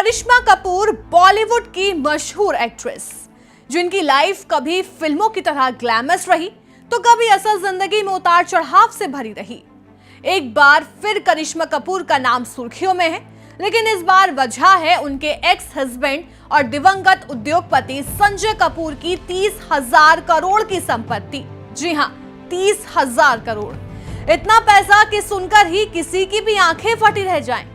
करिश्मा कपूर बॉलीवुड की मशहूर एक्ट्रेस, जिनकी लाइफ कभी फिल्मों की तरह ग्लैमरस रही तो कभी असल जिंदगी में उतार चढ़ाव से भरी रही। एक बार फिर करिश्मा कपूर का नाम सुर्खियों में है, लेकिन इस बार वजह है उनके एक्स हस्बैंड और दिवंगत उद्योगपति संजय कपूर की 30,000 करोड़ की संपत्ति। जी हां, 30,000 करोड़। इतना पैसा कि सुनकर ही किसी की भी आंखें फटी रह जाएं।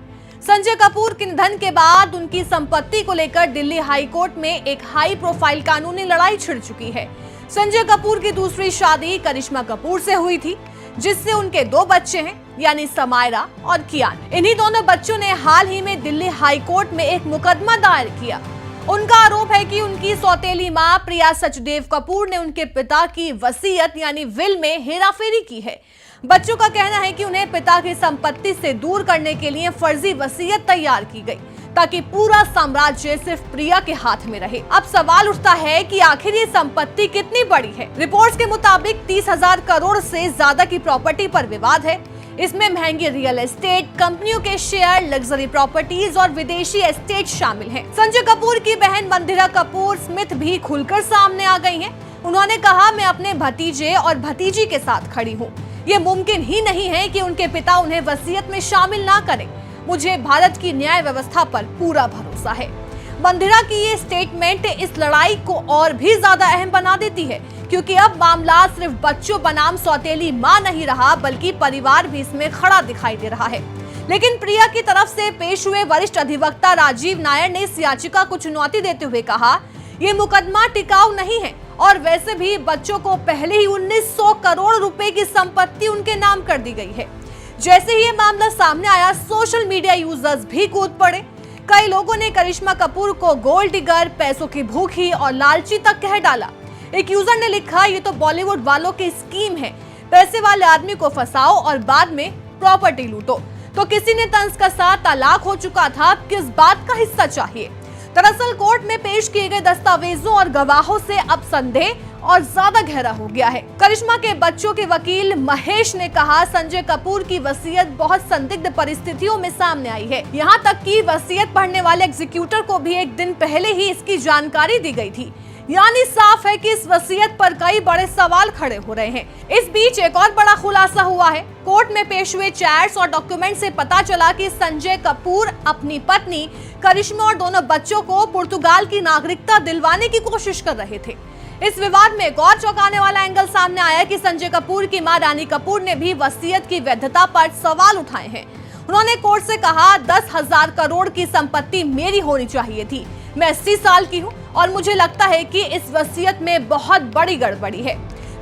संजय कपूर के निधन के बाद उनकी संपत्ति को लेकर दिल्ली हाई कोर्ट में एक हाई प्रोफाइल कानूनी लड़ाई छिड़ चुकी है। संजय कपूर की दूसरी शादी करिश्मा कपूर से हुई थी, जिससे उनके 2 बच्चे हैं, यानी समायरा और कियान। इन्हीं दोनों बच्चों ने हाल ही में दिल्ली हाई कोर्ट में एक मुकदमा दायर किया। उनका आरोप है कि उनकी सौतेली मां प्रिया सचदेव कपूर ने उनके पिता की वसीयत यानी विल में हेराफेरी की है। बच्चों का कहना है कि उन्हें पिता की संपत्ति से दूर करने के लिए फर्जी वसीयत तैयार की गई, ताकि पूरा साम्राज्य सिर्फ प्रिया के हाथ में रहे। अब सवाल उठता है कि आखिर ये संपत्ति कितनी बड़ी है। रिपोर्ट्स के मुताबिक 30,000 करोड़ से ज्यादा की प्रॉपर्टी पर विवाद है। इसमें महंगी रियल एस्टेट कंपनियों के शेयर, लग्जरी प्रॉपर्टीज और विदेशी एस्टेट शामिल हैं। संजय कपूर की बहन मंदिरा कपूर स्मिथ भी खुलकर सामने आ गई हैं। उन्होंने कहा, मैं अपने भतीजे और भतीजी के साथ खड़ी हूँ। ये मुमकिन ही नहीं है कि उनके पिता उन्हें वसीयत में शामिल ना करें। मुझे भारत की न्याय व्यवस्था पर पूरा भरोसा है। मंदिरा की ये स्टेटमेंट इस लड़ाई को और भी ज्यादा अहम बना देती है, क्योंकि अब मामला सिर्फ बच्चों बनाम सौतेली मां नहीं रहा, बल्कि परिवार भी इसमें खड़ा दिखाई दे रहा है। लेकिन प्रिया की तरफ से पेश हुए वरिष्ठ अधिवक्ता राजीव नायर ने इस याचिका को चुनौती देते हुए कहा, ये मुकदमा टिकाऊ नहीं है और वैसे भी बच्चों को पहले ही 1900 करोड़ रुपए की संपत्ति उनके नाम कर दी गई है। जैसे ही ये मामला सामने आया, सोशल मीडिया यूजर्स भी कूद पड़े। कई लोगों ने करिश्मा कपूर को गोल्ड डिगर, पैसों की भूखी और लालची तक कह डाला। एक यूजर ने लिखा, ये तो बॉलीवुड वालों की स्कीम है, पैसे वाले आदमी को फंसाओ और बाद में प्रॉपर्टी लूटो। तो किसी ने तंज कसा, तलाक हो चुका था, किस बात का हिस्सा चाहिए। दरअसल कोर्ट में पेश किए गए दस्तावेजों और गवाहों से अब संदेह और ज्यादा गहरा हो गया है। करिश्मा के बच्चों के वकील महेश ने कहा, संजय कपूर की वसीयत बहुत संदिग्ध परिस्थितियों में सामने आई है। यहाँ तक कि वसीयत पढ़ने वाले एग्जीक्यूटर को भी एक दिन पहले ही इसकी जानकारी दी गई थी। यानी साफ है कि इस वसीयत पर कई बड़े सवाल खड़े हो रहे हैं। इस बीच एक और बड़ा खुलासा हुआ है। कोर्ट में पेश हुए चैट्स और डॉक्यूमेंट से पता चला कि संजय कपूर अपनी पत्नी करिश्मा और दोनों बच्चों को पुर्तगाल की नागरिकता दिलवाने की कोशिश कर रहे थे। इस विवाद में एक और चौंकाने वाला एंगल सामने आया कि संजय कपूर की मां रानी कपूर ने भी वसीयत की वैधता पर सवाल उठाए हैं। उन्होंने कोर्ट से कहा, 10,000 करोड़ की संपत्ति मेरी होनी चाहिए थी। मैं 80 साल की हूं और मुझे लगता है कि इस वसीयत में बहुत बड़ी गड़बड़ी है।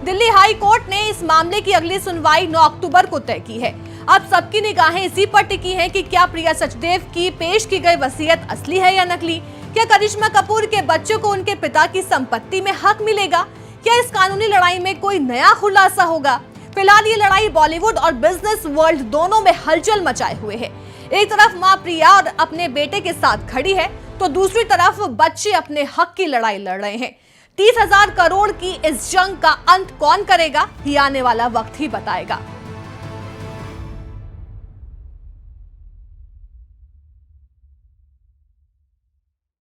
दिल्ली हाई कोर्ट ने इस मामले की अगली सुनवाई 9 अक्टूबर को तय की है। अब सबकी निगाहें इसी पर टिकी हैं कि क्या प्रिया सचदेव की पेश की गई वसीयत असली है या नकली। क्या करिश्मा कपूर के बच्चों को उनके पिता की संपत्ति में हक मिलेगा? क्या इस कानूनी लड़ाई में कोई नया खुलासा होगा? फिलहाल ये लड़ाई बॉलीवुड और बिजनेस वर्ल्ड दोनों में हलचल मचाए हुए है। एक तरफ मां प्रिया और अपने बेटे के साथ खड़ी है, तो दूसरी तरफ बच्चे अपने हक की लड़ाई लड़ रहे हैं। 30,000 करोड़ की इस जंग का अंत कौन करेगा, ये आने वाला वक्त ही बताएगा।